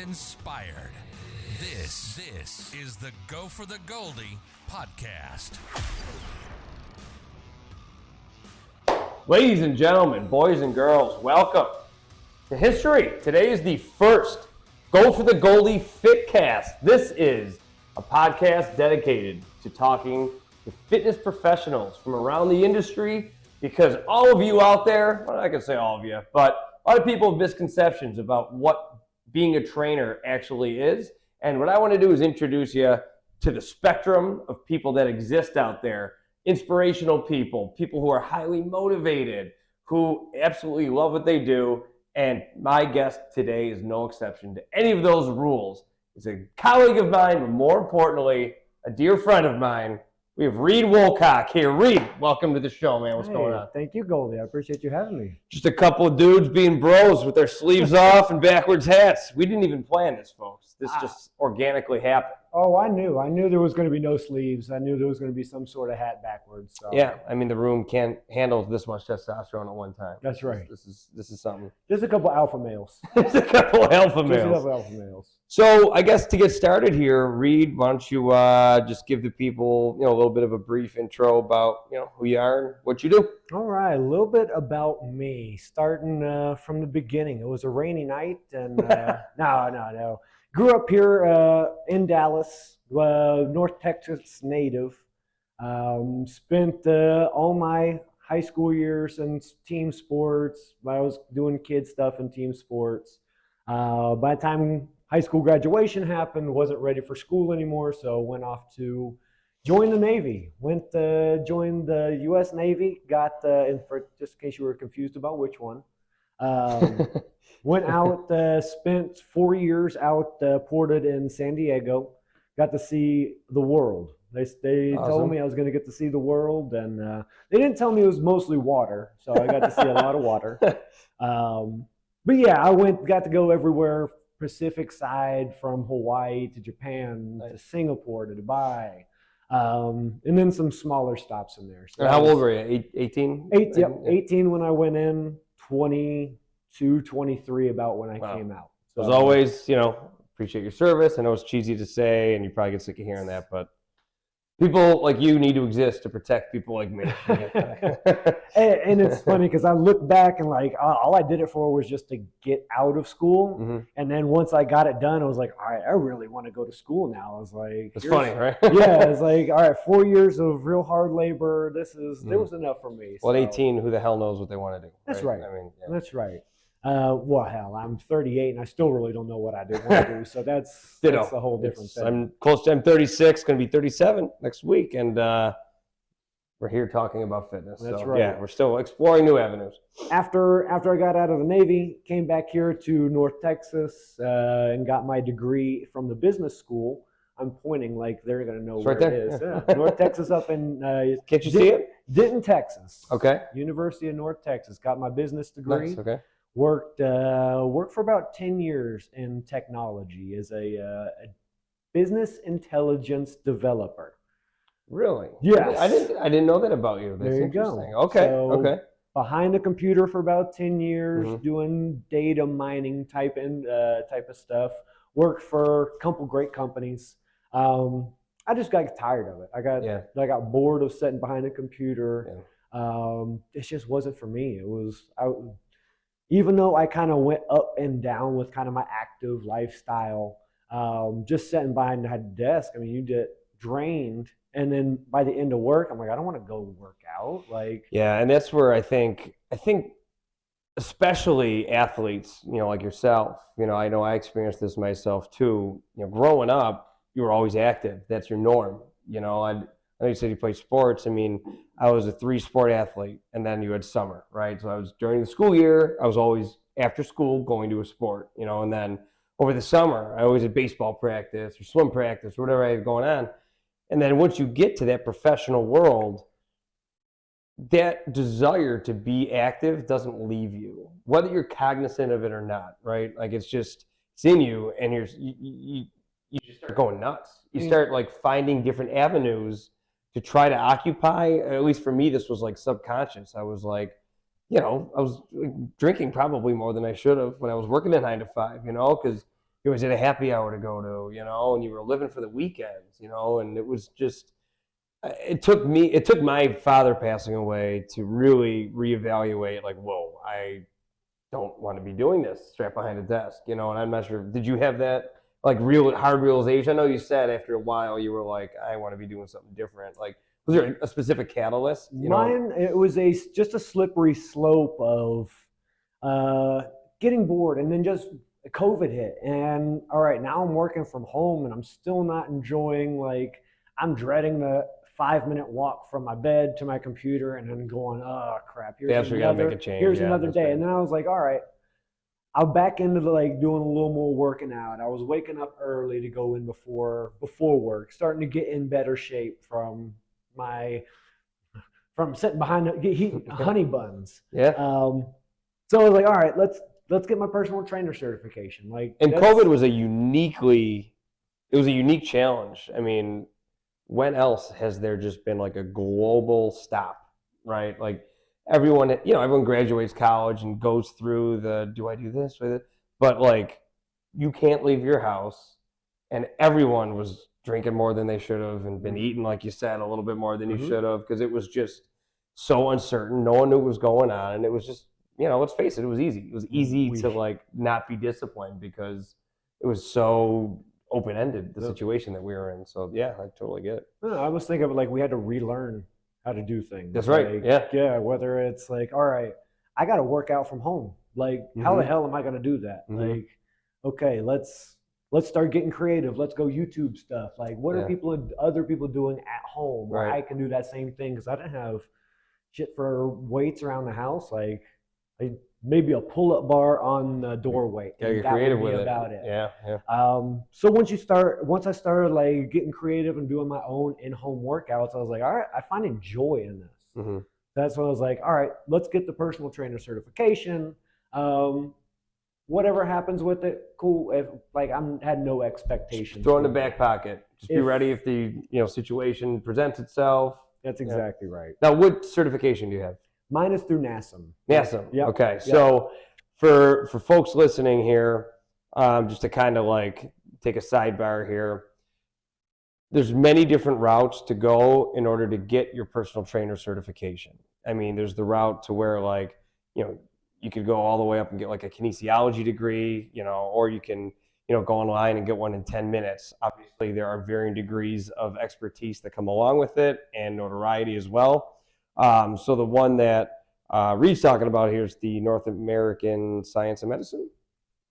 inspired. This is the Go4TheGoldy podcast. Ladies and gentlemen, boys and girls, welcome to history. Today is the first Go4TheGoldy Fitcast. This is a podcast dedicated to talking to fitness professionals from around the industry, because all of you out there, well, I can say all of you, but a lot of people have misconceptions about what being a trainer actually is. And what I want to do is introduce you to the spectrum of people that exist out there. Inspirational people, people who are highly motivated, who absolutely love what they do. And my guest today is no exception to any of those rules. He's a colleague of mine, but more importantly, a dear friend of mine. We have Reed Woolcock here. Reed, welcome to the show, man. What's going on? Thank you, Goldie. I appreciate you having me. Just a couple of dudes being bros with their sleeves off and backwards hats. We didn't even plan this, folks. This just organically happened. Oh, I knew there was going to be no sleeves. I knew there was going to be some sort of hat backwards. So. Yeah, I mean, the room can't handle this much testosterone at one time. That's right. This is something. There's a couple alpha males. There's a couple of alpha males. Just a couple alpha males. So I guess to get started here, Reed, why don't you just give the people, a little bit of a brief intro about, who you are and what you do. All right, a little bit about me, starting from the beginning. It was a rainy night, and no. Grew up here in Dallas, North Texas native. Spent all my high school years in team sports. I was doing kid stuff in team sports. By the time high school graduation happened, wasn't ready for school anymore, so went off to join the Navy. Joined the U.S. Navy. Got, for just in case you were confused about which one. Went out, spent 4 years out, ported in San Diego. Got to see the world. They Awesome. told me I was going to get to see the world, and they didn't tell me it was mostly water, so I got to see a lot of water. But yeah, I got to go everywhere, Pacific side, from Hawaii to Japan to Singapore to Dubai, and then some smaller stops in there. So how old were you? 18? 18 when I went in, 22, 23 about when I came out. So as always, appreciate your service. I know it's cheesy to say, and you probably get sick of hearing that, but people like you need to exist to protect people like me. and it's funny because I look back and all I did it for was just to get out of school. Mm-hmm. And then once I got it done, I was like, all right, I really want to go to school now. I was like, it's funny, right? Yeah, it's like, all right, 4 years of real hard labor. There was enough for me. Well, at 18, who the hell knows what they want to do? That's right. I mean, That's right. Well, hell, I'm 38 and I still really don't know what I want to do. So that's a whole different thing. I'm 36, going to be 37 next week, and we're here talking about fitness. That's so, right. Yeah, we're still exploring new avenues. After I got out of the Navy, came back here to North Texas and got my degree from the business school. I'm pointing like they're going to know where it is. Yeah. North Texas up in Can't you see it? Denton, Texas. Okay. University of North Texas. Got my business degree. Nice. Okay. Worked for about 10 years in technology as a business intelligence developer. Really? Yes. I didn't know that about you. That's there you interesting. go. Okay. So, okay. Behind the computer for about 10 years, Mm-hmm. doing data mining type of stuff. Worked for a couple great companies. I just got tired of it. I got bored of sitting behind a computer. Yeah. It just wasn't for me. Even though I kind of went up and down with kind of my active lifestyle, just sitting behind that desk, I mean, you get drained. And then by the end of work, I'm like, I don't want to go work out. Yeah, and that's where I think especially athletes, like yourself, I know I experienced this myself too. Growing up, you were always active. That's your norm. I know you said you played sports. I mean, I was a 3-sport athlete, and then you had summer, right? So I was during the school year, I was always after school going to a sport, and then over the summer, I always had baseball practice or swim practice or whatever I had going on. And then once you get to that professional world, that desire to be active doesn't leave you, whether you're cognizant of it or not, right? It's in you, and you just start going nuts. You start finding different avenues to try to occupy. At least for me, this was subconscious. I was I was drinking probably more than I should have when I was working at 9 to 5, because you always had a happy hour to go to, and you were living for the weekends, and it was just, it took my father passing away to really reevaluate, like, whoa, I don't want to be doing this strapped behind a desk, and I'm not sure, did you have that, like, real hard realization? I know you said after a while you were like, I want to be doing something different. Like, was there a specific catalyst? Mine, it was just a slippery slope of getting bored, and then just COVID hit, and all right, now I'm working from home, and I'm still not enjoying, like, I'm dreading the 5-minute walk from my bed to my computer, and then going, oh crap, here's another day. And then I was like, all right, I'm back into like doing a little more working out. I was waking up early to go in before work, starting to get in better shape from sitting behind eating honey buns. Yeah. So I was like, all right, let's get my personal trainer certification. Like, and COVID was a unique challenge. I mean, when else has there just been like a global stop, right? Like everyone graduates college and goes through do I do this with it? But like, you can't leave your house, and everyone was drinking more than they should have and been eating, like you said, a little bit more than you should have, because it was just so uncertain. No one knew what was going on, and it was just, let's face it, it was easy. It was easy to like not be disciplined because it was so open-ended, the situation that we were in. So yeah, I totally get it. I was thinking of like, we had to relearn how to do things. That's right. Like, yeah. Whether it's like, all right, I got to work out from home. Like, how the hell am I going to do that? Like, okay, let's start getting creative. Let's go YouTube stuff. Like, what are other people doing at home where I can do that same thing? Because I didn't have shit for weights around the house. Like, maybe a pull-up bar on the doorway. Yeah, you're creative with it. About it. Yeah. So once I started like getting creative and doing my own in-home workouts, I was like, all right, I find joy in this. That's when I was like, all right, let's get the personal trainer certification. Whatever happens with it, cool. If like had no expectations. Throw in the back pocket. Just be ready if the situation presents itself. That's exactly right. Now, what certification do you have? Mine is through NASM. NASM. Yep. Okay. Yep. So for folks listening here, just to kind of like take a sidebar here, there's many different routes to go in order to get your personal trainer certification. I mean, there's the route to where like, you could go all the way up and get like a kinesiology degree, or you can, go online and get one in 10 minutes. Obviously, there are varying degrees of expertise that come along with it and notoriety as well. So the one that Reed's talking about here is the North American Science of Medicine.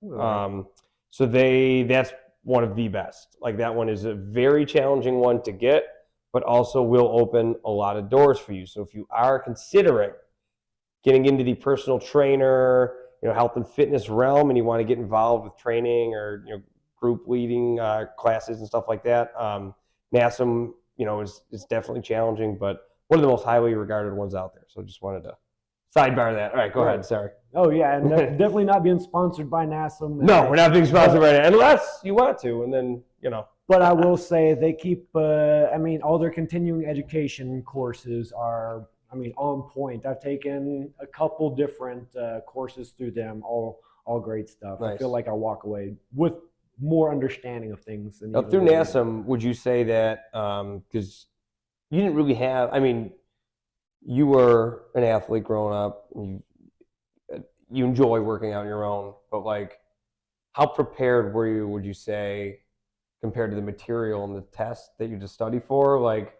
So that's one of the best. Like, that one is a very challenging one to get, but also will open a lot of doors for you. So if you are considering getting into the personal trainer, health and fitness realm, and you want to get involved with training or group leading classes and stuff like that, NASM is definitely challenging, but one of the most highly regarded ones out there. So just wanted to sidebar that. All right, go ahead. Sorry. Oh yeah, and definitely not being sponsored by NASM. No, we're not being sponsored by that unless you want to, and then But I will say they keep. All their continuing education courses are, on point. I've taken a couple different courses through them, all great stuff. Nice. I feel like I walk away with more understanding of things. Now, through NASM, would you say that, because you didn't really have, you were an athlete growing up, you enjoy working out on your own, but like, how prepared were you, would you say, compared to the material and the test that you just studied for? Like,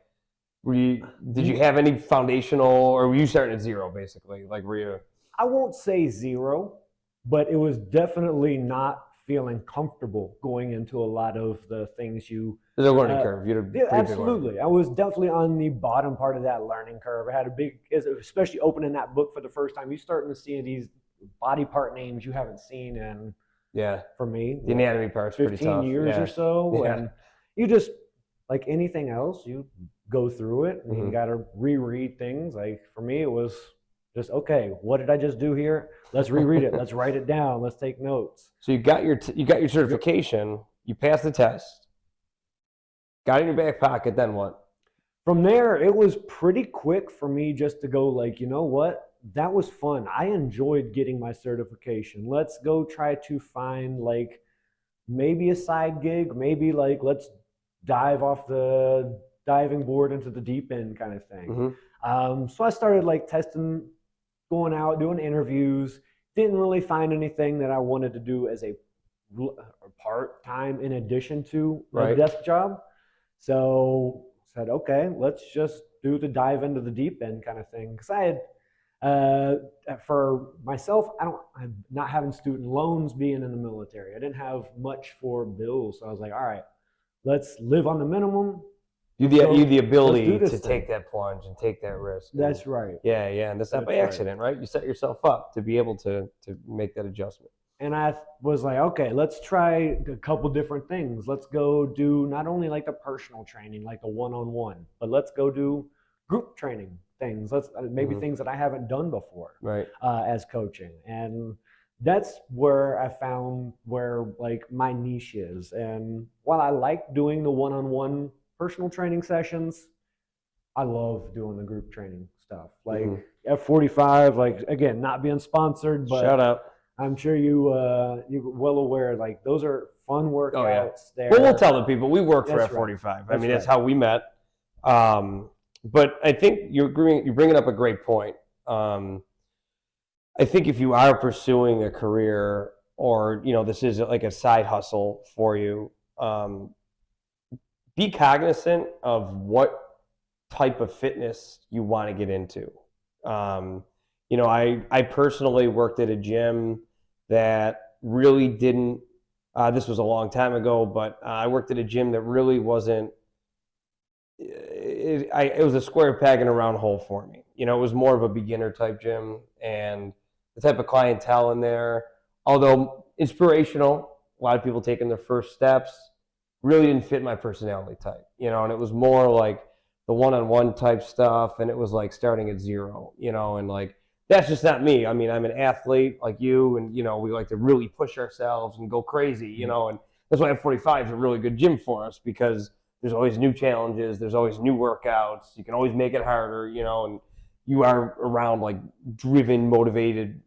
did you have any foundational, or were you starting at zero basically? Like, were you? I won't say zero, but it was definitely not feeling comfortable going into a lot of the things you. There's a learning curve. Absolutely. I was definitely on the bottom part of that learning curve. I had a big, especially opening that book for the first time, you're starting to see these body part names you haven't seen in. Yeah. For me, the anatomy part's pretty tough. 15 years or so, and you just, like anything else, you go through it and you got to reread things. Like for me, it was just, okay, what did I just do here? Let's reread it. Let's write it down. Let's take notes. So you got your certification. You passed the test. Got it in your back pocket. Then what? From there, it was pretty quick for me just to go like, you know what? That was fun. I enjoyed getting my certification. Let's go try to find like maybe a side gig, maybe like let's dive off the diving board into the deep end kind of thing. So I started like testing, going out, doing interviews. Didn't really find anything that I wanted to do as a part-time in addition to a desk job. So said, okay, let's just do the dive into the deep end kind of thing. Because I had, for myself, I'm not having student loans being in the military. I didn't have much for bills. So I was like, all right, let's live on the minimum. You the ability to take that plunge and take that risk. That's right. Yeah, and that's not by accident, right? You set yourself up to be able to make that adjustment. And I was like, okay, let's try a couple different things. Let's go do not only like the personal training, like the one-on-one, but let's go do group training things. Let's maybe things that I haven't done before, as coaching. And that's where I found where like my niche is. And while I like doing the one-on-one personal training sessions, I love doing the group training stuff. Like F45, like again, not being sponsored, but shout out. I'm sure you're well aware. Like those are fun workouts. There. Well, we'll tell the people we work for F45. Right. I mean, that's how we met. But I think you're bringing up a great point. I think if you are pursuing a career, or this is like a side hustle for you, be cognizant of what type of fitness you want to get into. I personally worked at a gym that really didn't, this was a long time ago, but I worked at a gym that really wasn't, it was a square peg in a round hole for me. It was more of a beginner type gym, and the type of clientele in there, although inspirational, a lot of people taking their first steps, really didn't fit my personality type, and it was more like the one-on-one type stuff, and it was like starting at zero, and like, that's just not me. I mean, I'm an athlete like you, and, we like to really push ourselves and go crazy, and that's why F45 is a really good gym for us, because there's always new challenges, there's always new workouts, you can always make it harder, and you are around like driven, motivated,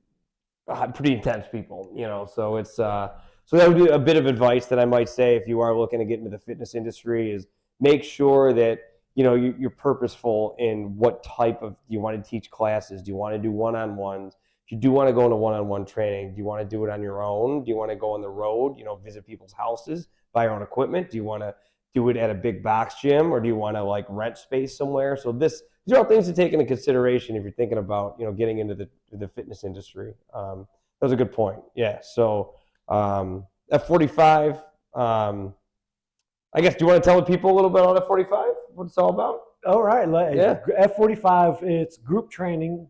pretty intense people, so it's, so that would be a bit of advice that I might say if you are looking to get into the fitness industry, is make sure that you're purposeful in what type of, do you want to teach classes? Do you want to do one-on-ones? If you do want to go into one-on-one training, do you want to do it on your own? Do you want to go on the road, visit people's houses, buy your own equipment? Do you want to do it at a big box gym, or do you want to like rent space somewhere? So these are all things to take into consideration if you're thinking about, getting into the fitness industry. That was a good point. Yeah. So F45, I guess, do you want to tell the people a little bit on F45, what it's all about? All right. F45, it's group training,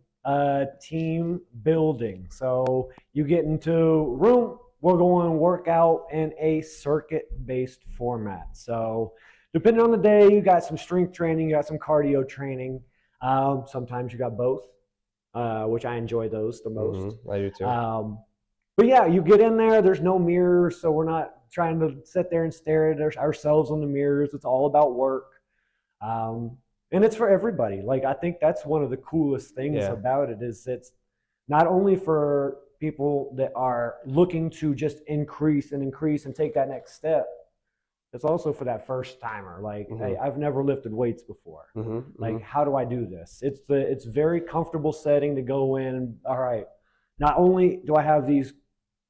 team building. So you get into a room, we're going to work out in a circuit-based format. So depending on the day, you got some strength training, you got some cardio training. Sometimes you got both, which I enjoy those the most. I do too. But yeah, you get in there, there's no mirrors, so we're not trying to sit there and stare at ourselves in the mirrors. It's all about work. And it's for everybody. Like, I think that's one of the coolest things about it, is it's not only for people that are looking to just increase and take that next step. It's also for that first timer. Like, hey, I've never lifted weights before. Like, how do I do this? It's very comfortable setting to go in and, all right, not only do I have these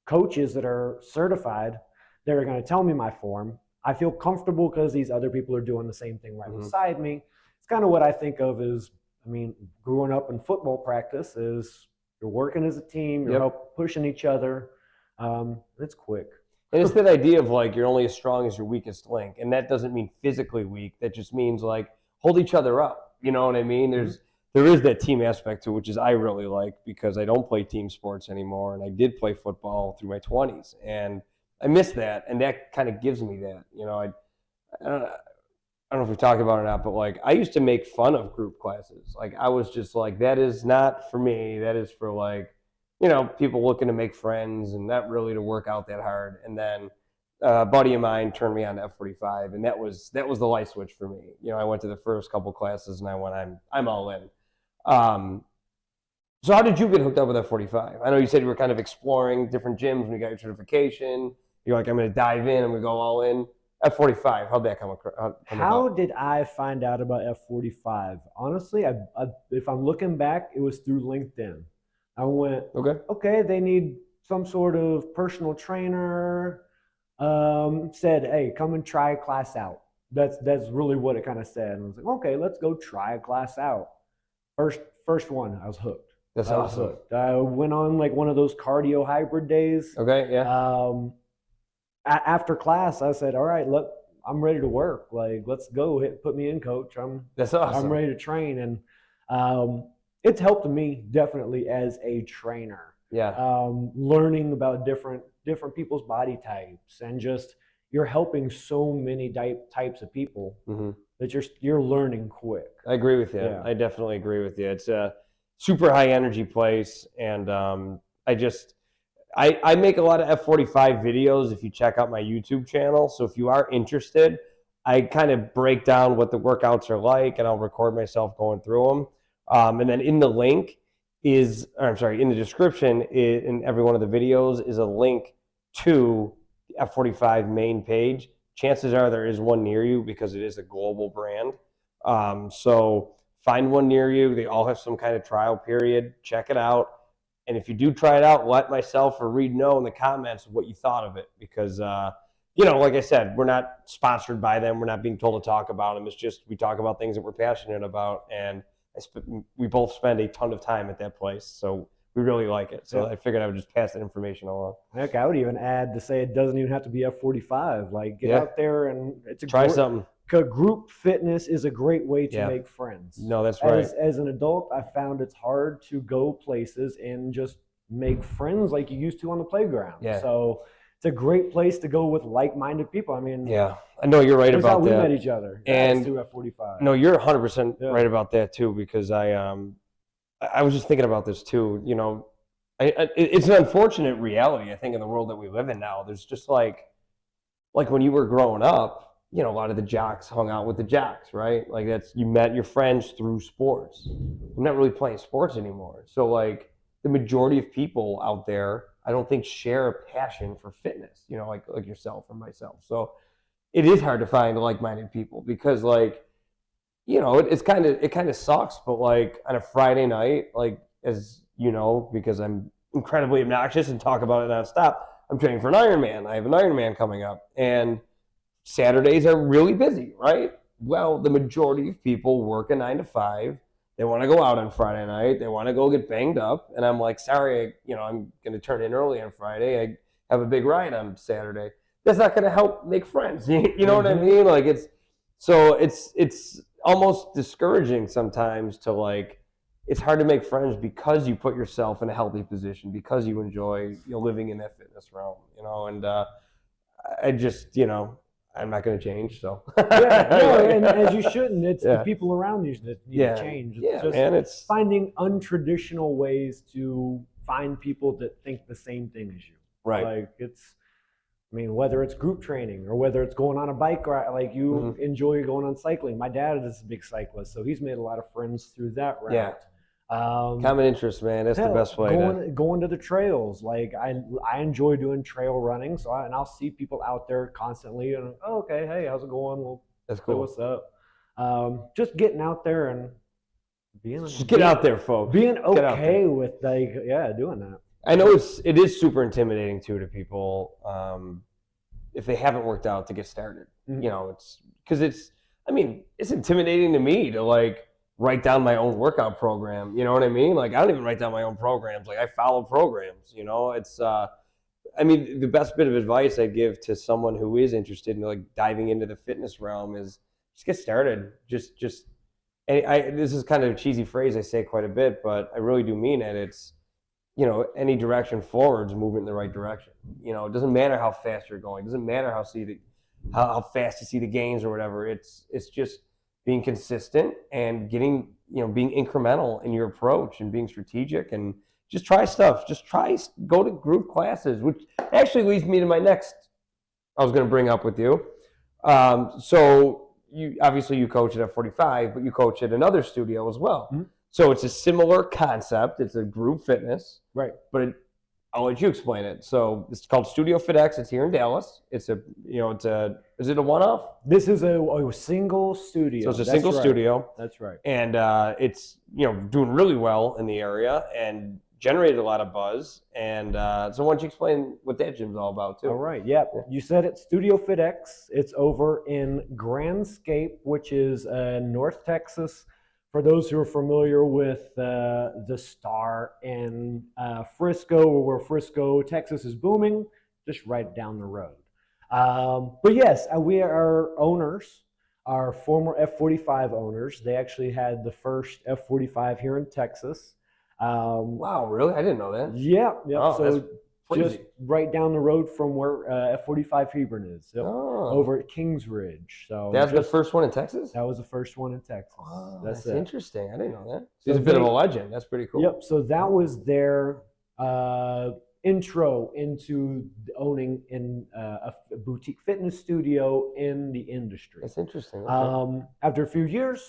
coaches that are certified, they're going to tell me my form. I feel comfortable because these other people are doing the same thing right beside me. It's kind of what I think of as, growing up in football practice is you're working as a team, you're pushing each other. It's quick. And it's that idea of like, you're only as strong as your weakest link. And that doesn't mean physically weak. That just means like, hold each other up. You know what I mean? There is that team aspect to it, which is I really like, because I don't play team sports anymore, and I did play football through my 20s, and I miss that, and that kind of gives me that. I don't know if we talked about it or not, but like, I used to make fun of group classes. Like, I was just like, that is not for me. That is for like, people looking to make friends and not really to work out that hard. And then a buddy of mine turned me on to F45, and that was the light switch for me. I went to the first couple classes, and I went, I'm all in. So how did you get hooked up with F45? I know you said you were kind of exploring different gyms when you got your certification. You're like, I'm going to dive in. I'm going to go all in. F45, how'd that come across? How did I find out about F45? Honestly, if I'm looking back, it was through LinkedIn. I went, okay, they need some sort of personal trainer. Said, hey, come and try a class out. That's really what it kind of said. And I was like, okay, let's go try a class out. First one, I was hooked. That's awesome. I went on like one of those cardio hybrid days. Okay, yeah. After class, I said, all right, look, I'm ready to work. Like, let's go. Put me in, coach. That's awesome. I'm ready to train. And it's helped me definitely as a trainer. Yeah. Learning about different people's body types, and just you're helping so many types of people that you're learning quick. I agree with you. Yeah. I definitely agree with you. It's a super high energy place, and I make a lot of F45 videos if you check out my YouTube channel. So if you are interested, I kind of break down what the workouts are like, and I'll record myself going through them. And then in the in the description in every one of the videos is a link to the F45 main page. Chances are there is one near you because it is a global brand. So find one near you. They all have some kind of trial period. Check it out. And if you do try it out, let myself or Reed know in the comments what you thought of it. Because, like I said, we're not sponsored by them. We're not being told to talk about them. It's just we talk about things that we're passionate about. And we both spend a ton of time at that place. So we really like it. So I figured I would just pass that information along. Heck, I would even add to say it doesn't even have to be F45. Like, get out there and try something. Group fitness is a great way to make friends. No, that's right. As an adult, I found it's hard to go places and just make friends like you used to on the playground. Yeah. So it's a great place to go with like-minded people. I mean, yeah, I know you're right about that. That's how we met each other. And through F45. No, you're 100% right about that too, because I was just thinking about this too. You know, it's an unfortunate reality, I think, in the world that we live in now. There's just like when you were growing up, you know, a lot of the jocks hung out with the jocks, right? Like you met your friends through sports. I'm not really playing sports anymore. So like the majority of people out there, I don't think share a passion for fitness, you know, like yourself or myself. So it is hard to find like-minded people because like, you know, it kind of sucks, but like on a Friday night, like, as you know, because I'm incredibly obnoxious and talk about it nonstop, I'm training for an Ironman. I have an Ironman coming up, and Saturdays are really busy, right? Well, the majority of people work a 9 to 5. They want to go out on Friday night. They want to go get banged up. And I'm like, sorry, I'm going to turn in early on Friday. I have a big ride on Saturday. That's not going to help make friends. You know what I mean? Like it's almost discouraging sometimes to like, it's hard to make friends because you put yourself in a healthy position, because you enjoy living in that fitness realm, and I just, I'm not going to change, so. And as you shouldn't. It's the people around you that need to change. It's just finding untraditional ways to find people that think the same thing as you. Right. Like whether it's group training or whether it's going on a bike ride, like you enjoy going on cycling. My dad is a big cyclist, so he's made a lot of friends through that route. Yeah. Common interest, man. That's the best way. Going to the trails. Like I enjoy doing trail running. So I'll see people out there constantly, and okay, hey, how's it going? Well, that's cool. What's up? Just getting out there and get out there, folks. Being okay with doing that. I know it is super intimidating too to people if they haven't worked out to get started. It's because it's intimidating to me to like write down my own workout program. You know what I mean? Like I don't even write down my own programs. Like I follow programs. It's the best bit of advice I'd give to someone who is interested in like diving into the fitness realm is just get started. Just this is kind of a cheesy phrase I say quite a bit, but I really do mean it. It's any direction forward is movement in the right direction. It doesn't matter how fast you're going. It doesn't matter how fast you see the gains or whatever. It's just being consistent and getting, being incremental in your approach and being strategic and just try stuff. Go to group classes, which actually leads me to my next, I was going to bring up with you. So you coach at F45, but you coach at another studio as well. Mm-hmm. So it's a similar concept. It's a group fitness. Right. But I'll let you explain it. So it's called Studio FitX. It's here in Dallas. Is it a one-off? This is a single studio. So it's a That's single right. studio. That's right. And it's, doing really well in the area and generated a lot of buzz. And so why don't you explain what that gym's all about too? All right. Yeah. You said it. Studio FitX. It's over in Grandscape, which is North Texas. For those who are familiar with the Star in Frisco, where Frisco, Texas is booming, just right down the road. But yes, we are owners, our former F45 owners. They actually had the first F45 here in Texas. Wow, really? I didn't know that. Yeah. Oh, so just right down the road from where F45 Hebron is, over at Kings Ridge. So that's the first one in Texas? That was the first one in Texas. Oh, that's interesting. I didn't know that. He's a bit of a legend. That's pretty cool. Yep. So that was their intro into owning in a boutique fitness studio in the industry. That's interesting. Okay. After a few years,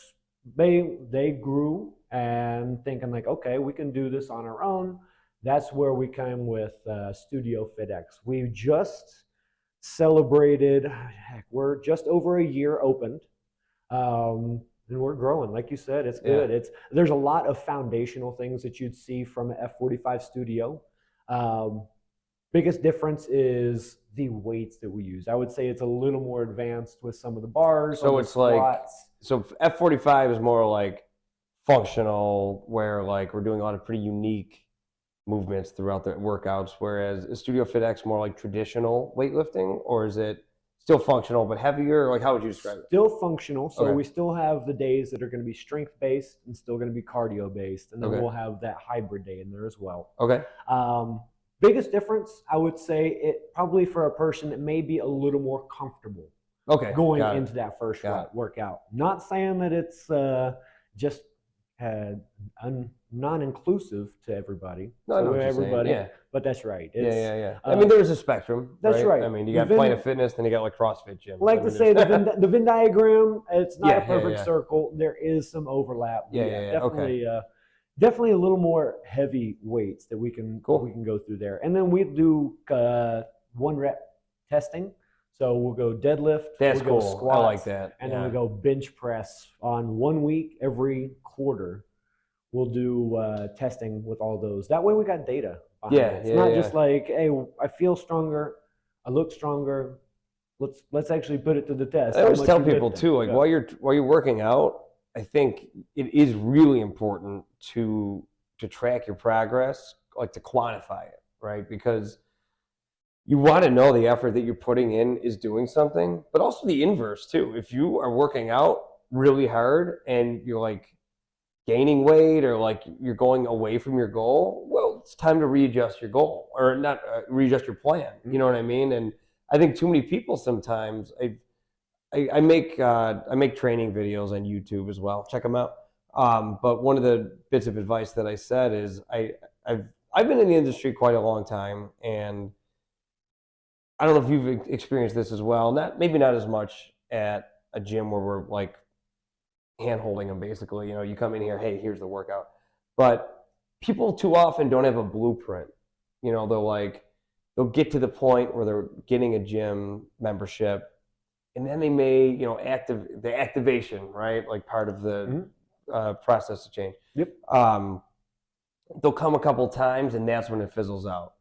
they grew and thinking like, okay, we can do this on our own. That's where we came with Studio FitX. We just celebrated, we're just over a year opened, and we're growing. Like you said, it's good. Yeah. There's a lot of foundational things that you'd see from an F45 studio. Biggest difference is the weights that we use. I would say it's a little more advanced with some of the bars. So it's squats. So F45 is more like functional, where like we're doing a lot of pretty unique movements throughout the workouts, whereas is Studio FitX more like traditional weightlifting, or is it still functional but heavier? Like, how would you describe it? Still functional. So we still have the days that are going to be strength based and still going to be cardio based, and then we'll have that hybrid day in there as well. Okay. Biggest difference, I would say, it probably for a person that may be a little more comfortable. Going into that first workout. Not saying that it's just non-inclusive to everybody. But that's right. It's, I mean, there's a spectrum. That's right. I mean, you got Planet Fitness, then you got like CrossFit gym. Like to say the Venn diagram, it's not a perfect circle. There is some overlap. Definitely a little more heavy weights that we can go through there. And then we do 1 rep testing. So we'll go deadlift, we'll go squats, I like that. And then we go bench press on 1 week every quarter. We'll do testing with all those. That way we got data behind it. It's not just like, hey, I feel stronger, I look stronger. Let's actually put it to the test. I always tell people too, like while you're working out, I think it is really important to track your progress, like to quantify it, right? Because you want to know the effort that you're putting in is doing something, but also the inverse too. If you are working out really hard and you're like gaining weight or like you're going away from your goal, well, it's time to readjust your goal, or not readjust your plan. You know what I mean? And I think too many people sometimes, I make training videos on YouTube as well. Check them out. But one of the bits of advice that I said is I've been in the industry quite a long time, and I don't know if you've experienced this as well. Maybe not as much at a gym where we're like hand holding them basically. You come in here, hey, here's the workout. But people too often don't have a blueprint. They'll get to the point where they're getting a gym membership, and then they may, the activation, right? Like part of the process to change. Yep. They'll come a couple times, and that's when it fizzles out,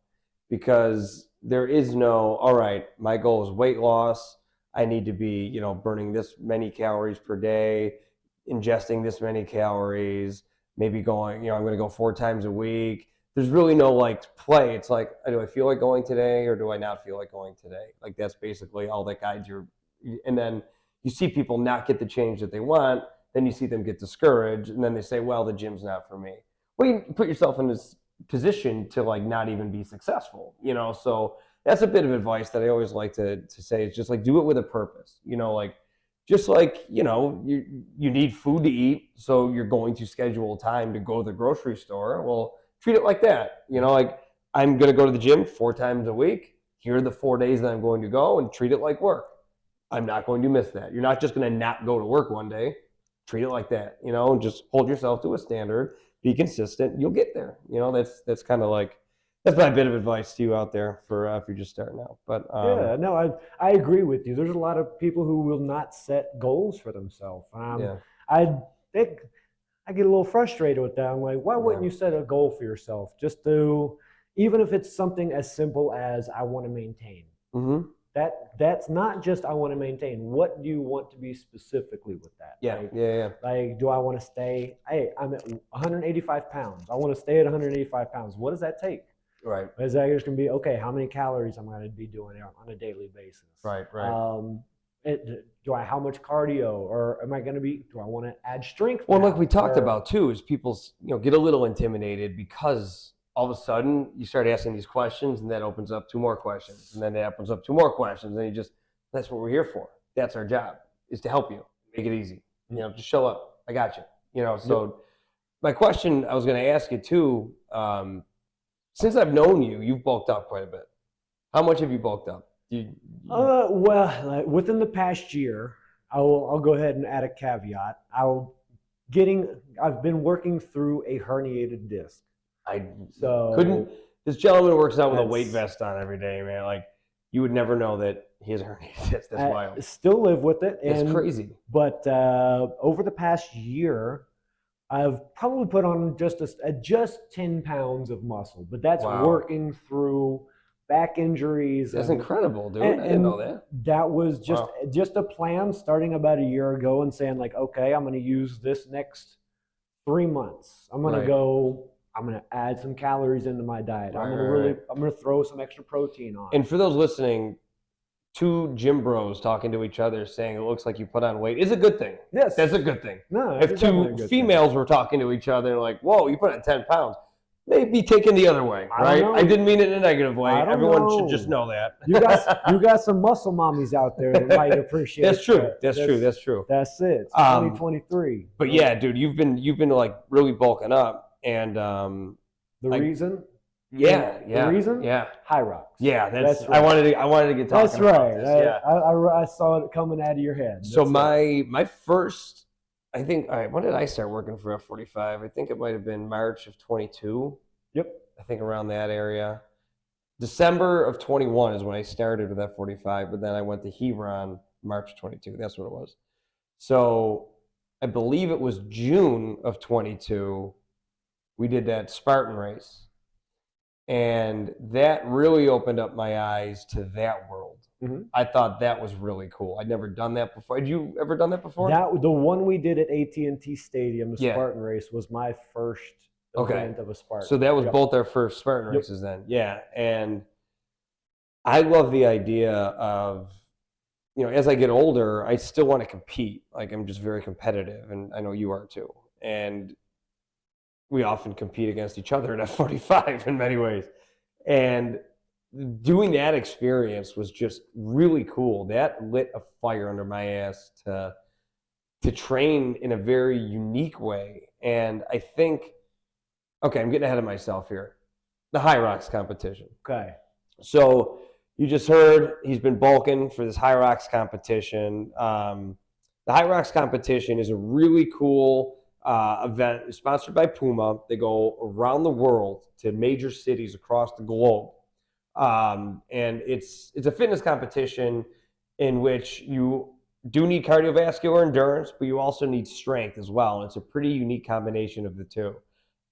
because there is no, all right, my goal is weight loss. I need to be, burning this many calories per day, ingesting this many calories, maybe going, I'm going to go 4 times a week. There's really no play. It's like, do I feel like going today or do I not feel like going today? Like that's basically all that guides your, and then you see people not get the change that they want. Then you see them get discouraged, and then they say, well, the gym's not for me. Well, you put yourself in this position to not even be successful, so that's a bit of advice that I always like to say, is just do it with a purpose, just you need food to eat, so you're going to schedule time to go to the grocery store. Well, treat it like that, I'm going to go to the gym 4 times a week. Here are the 4 days that I'm going to go, and treat it like work. I'm not going to miss that. You're not just going to not go to work one day. Treat it like that, just hold yourself to a standard. Be consistent, you'll get there. That's kind of like That's my bit of advice to you out there for if you're just starting out. But yeah, no, I agree with you. There's a lot of people who will not set goals for themselves. yeah. I think I get a little frustrated with that. I'm like, why wouldn't you set a goal for yourself? Just to, even if it's something as simple as I want to maintain. Mm-hmm. That's not just I want to maintain. What do you want to be specifically with that? Yeah, like, yeah. Like, do I want to stay? Hey, I'm at 185 pounds. I want to stay at 185 pounds. What does that take? Right. Is that just going to be, okay, how many calories I'm going to be doing on a daily basis? Right. How much cardio, or am I going to be, do I want to add strength? Well, like we talked about too, is people, get a little intimidated because all of a sudden you start asking these questions, and that opens up 2 more questions, and then it opens up 2 more questions, and that's what we're here for. That's our job, is to help you, make it easy. Just show up. I got you. So my question I was going to ask you too, since I've known you, you've bulked up quite a bit. How much have you bulked up? Well, within the past year, I'll go ahead and add a caveat. I've been working through a herniated disc. This gentleman works out with a weight vest on every day, man. Like, you would never know that he has a herniated disc. That's wild. I still live with it. It's crazy. But over the past year, I've probably put on just 10 pounds of muscle, but that's working through back injuries. That's incredible, dude. I didn't know that. That was just a plan starting about a year ago, and saying like, okay, I'm going to use this next 3 months. I'm going to add some calories into my diet. I'm going to throw some extra protein on. And for those listening, 2 gym bros talking to each other saying it looks like you put on weight is a good thing. Yes. That's a good thing. No, if 2 females were talking to each other and like, whoa, you put on 10 pounds, they'd be taken the other way, right? I didn't mean it in a negative way. Everyone should just know that. You got some muscle mommies out there that might appreciate That's true. that. That's true. That's true. That's it. It's 2023. But yeah, dude, you've been like really bulking up, and the reason? Yeah. The reason? Yeah. High rocks. Yeah, that's right. I wanted to get talking that's right. about this. Yeah. I saw it coming out of your head. So my first, I think, all right, when did I start working for F45? I think it might have been March of 22. Yep. I think around that area. December of 21 is when I started with F45, but then I went to Hebron March 22. That's what it was. So I believe it was June of 22. We did that Spartan race. And that really opened up my eyes to that world. Mm-hmm. I thought that was really cool. I'd never done that before. Had you ever done that before? The one we did at AT&T Stadium, the Spartan race, was my first event of a Spartan. So that was both our first Spartan races then. Yeah. And I love the idea of, as I get older, I still want to compete. Like, I'm just very competitive, and I know you are too. And we often compete against each other at F45 in many ways. And doing that experience was just really cool. That lit a fire under my ass to train in a very unique way. And I think, okay, I'm getting ahead of myself here. The High Rocks competition. Okay. So you just heard he's been bulking for this High Rocks competition. The High Rocks competition is a really cool event sponsored by Puma. They go around the world to major cities across the globe. And it's a fitness competition in which you do need cardiovascular endurance, but you also need strength as well. And it's a pretty unique combination of the two.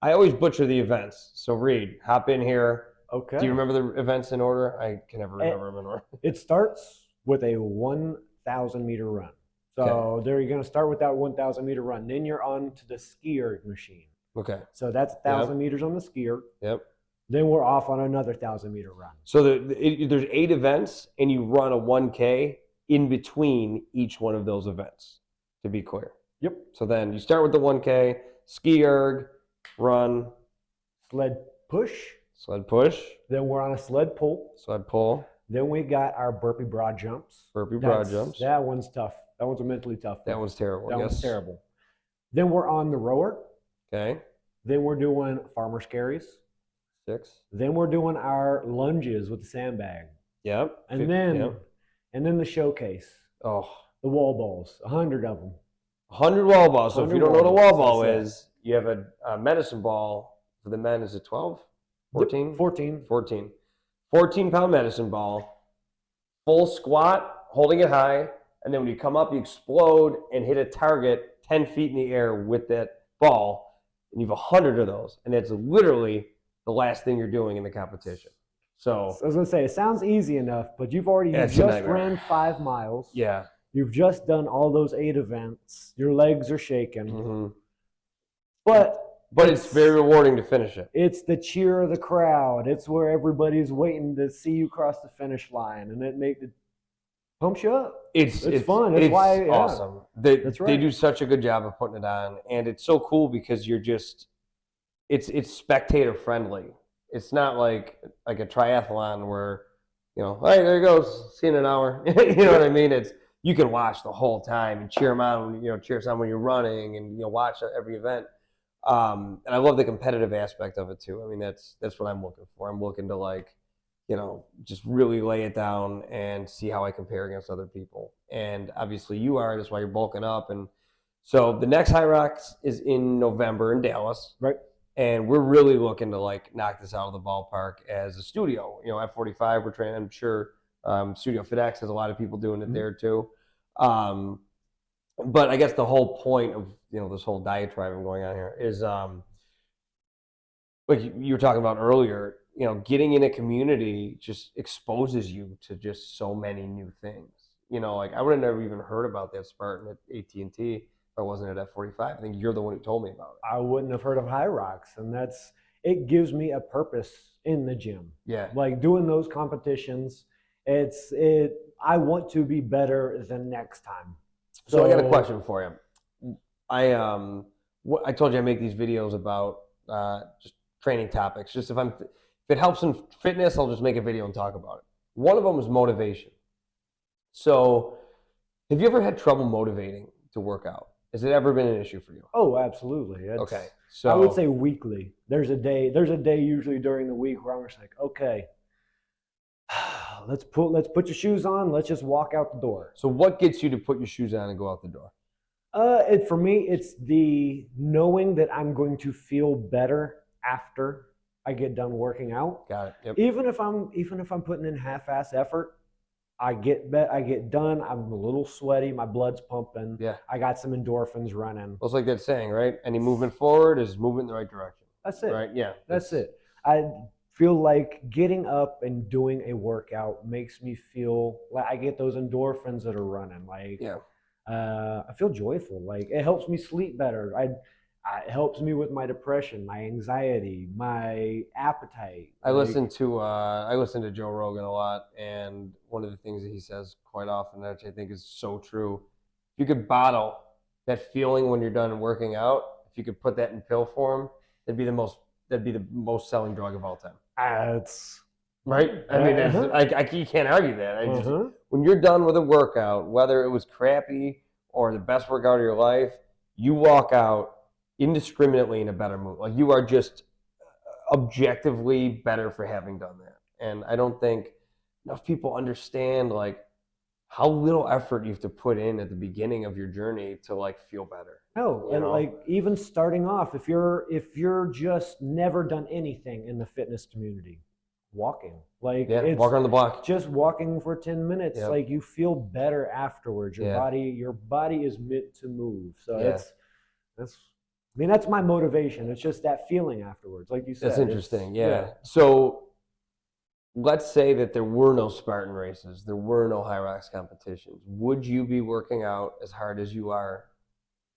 I always butcher the events. So Reed, hop in here. Okay. Do you remember the events in order? I can never remember them in order. It starts with a 1,000 meter run. So there you're going to start with that 1,000 meter run. Then you're on to the skier machine. Okay. So that's 1,000 meters on the skier. Yep. Then we're off on another 1,000 meter run. So there's 8 events, and you run a 1K in between each one of those events, to be clear. Yep. So then you start with the 1K, ski erg, run. Sled push. Sled push. Then we're on a sled pull. Sled pull. Then we got our burpee broad jumps. Burpee broad jumps. That one's tough. That one's a mentally tough one. That one's terrible. That one's terrible. Then we're on the rower. Okay. Then we're doing farmer's carries. 6. Then we're doing our lunges with the sandbag. Yep. And then the showcase. Oh. The wall balls. 100 of them. 100 wall balls. So if you don't know what a wall ball is, you have a medicine ball. For the men, is it 12? 14? 14. 14. 14-pound medicine ball, full squat, holding it high, and then when you come up, you explode and hit a target 10 feet in the air with that ball, and you have 100 of those, and that's literally the last thing you're doing in the competition. So I was going to say, it sounds easy enough, but you've just ran 5 miles. Yeah. You've just done all those 8 events. Your legs are shaking. Mm-hmm. But it's very rewarding to finish it. It's the cheer of the crowd. It's where everybody's waiting to see you cross the finish line, and it pumps you up. It's fun. That's why awesome. That's right. They do such a good job of putting it on, and it's so cool because it's spectator friendly. It's not like a triathlon where, all right, there he goes, see you in an hour. You know what I mean? You can watch the whole time and cheer them on. Cheer us on when you're running, and watch every event. And I love the competitive aspect of it too. I mean, that's what I'm looking for. I'm looking to just really lay it down and see how I compare against other people. And obviously you are, that's why you're bulking up. And so the next High Rocks is in November in Dallas. Right. And we're really looking to knock this out of the ballpark as a studio. F45, we're training, I'm sure Studio FitX has a lot of people doing it there too. But I guess the whole point of this whole diatribe I'm going on here is like you were talking about earlier, getting in a community just exposes you to just so many new things. I would have never even heard about that Spartan at AT&T if I wasn't at F45. I think you're the one who told me about it. I wouldn't have heard of High Rocks, and it gives me a purpose in the gym. Yeah. Like doing those competitions, I want to be better than next time. So I got a question for you. I told you I make these videos about just training topics. Just if it helps in fitness, I'll just make a video and talk about it. One of them is motivation. So have you ever had trouble motivating to work out? Has it ever been an issue for you? Oh, absolutely. Okay. So I would say weekly. There's a day usually during the week where I'm just like, okay, let's put your shoes on. Let's just walk out the door. So what gets you to put your shoes on and go out the door? For me, it's the knowing that I'm going to feel better after I get done working out. Got it. Yep. Even if I'm putting in half-ass effort, I get done. I'm a little sweaty. My blood's pumping. Yeah. I got some endorphins running. Well, it's like that saying, right? Any movement forward is movement in the right direction. That's it. Right? Yeah. That's it. I feel like getting up and doing a workout makes me feel like I get those endorphins that are running. I feel joyful. Like it helps me sleep better. It helps me with my depression, my anxiety, my appetite. I listen to Joe Rogan a lot, and one of the things that he says quite often, which I think is so true, if you could bottle that feeling when you're done working out, if you could put that in pill form, that'd be the most selling drug of all time. It's right. I mean, you can't argue that. When you're done with a workout, whether it was crappy or the best workout of your life, you walk out indiscriminately in a better mood. Like you are just objectively better for having done that. And I don't think enough people understand how little effort you have to put in at the beginning of your journey to feel better. No, and even starting off, if you're just never done anything in the fitness community, walking, walk around the block, just walking for 10 minutes, you feel better afterwards. Your body is meant to move. So that's my motivation. It's just that feeling afterwards, like you said. That's interesting. Yeah. So let's say that there were no Spartan races, there were no High Rocks competitions. Would you be working out as hard as you are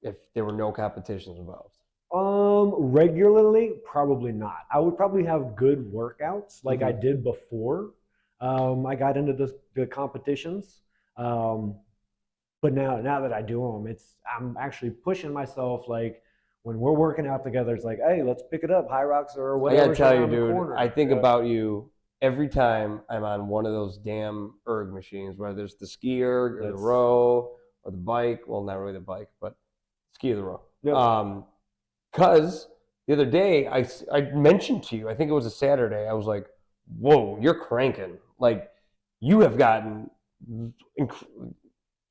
if there were no competitions involved? Regularly, probably not. I would probably have good workouts like I did before I got into the competitions. But now that I do them, I'm actually pushing myself. When we're working out together, it's like, hey, let's pick it up, High Rocks or whatever. I gotta tell you, dude, I think about you every time I'm on one of those damn erg machines, whether it's the ski erg or the row or the bike. Well, not really the bike, but ski or the row. Yep. Because the other day I mentioned to you, I think it was a Saturday, I was like, whoa, you're cranking. You have gotten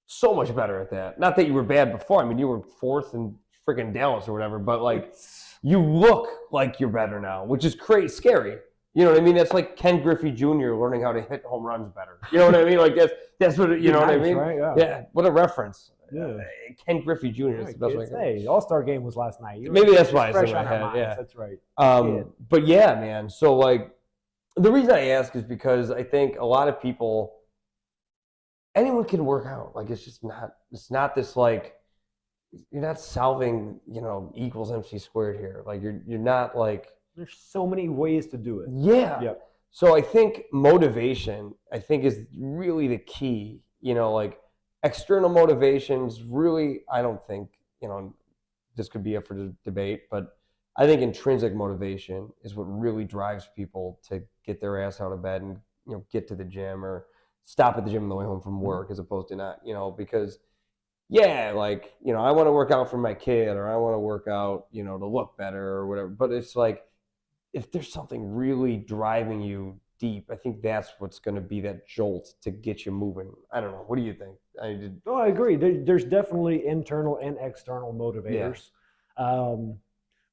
so much better at that. Not that you were bad before. I mean, you were fourth in freaking Dallas or whatever, but you look like you're better now, which is scary. You know what I mean? That's like Ken Griffey Jr. learning how to hit home runs better. You know what I mean? Like that's what you know what I mean? Right? Yeah. What a reference. Yeah. Ken Griffey Jr. is the best way. Hey, All-Star game was last night. Maybe that's why it's fresh in my on our head. minds. Yeah, that's right. But yeah, man. So like, the reason I ask is because I think a lot of people, anyone can work out. Like it's not this like, you're not solving, equals MC squared here. Like you're not like. There's so many ways to do it. Yeah. Yep. So I think motivation, is really the key. Like external motivations, really, I don't think, this could be up for debate, but I think intrinsic motivation is what really drives people to get their ass out of bed and, get to the gym or stop at the gym on the way home from work as opposed to not, because like, I want to work out for my kid or I want to work out, to look better or whatever. But it's like, if there's something really driving you deep, I think that's what's going to be that jolt to get you moving. I don't know. What do you think? I agree. There's definitely internal and external motivators. Yeah.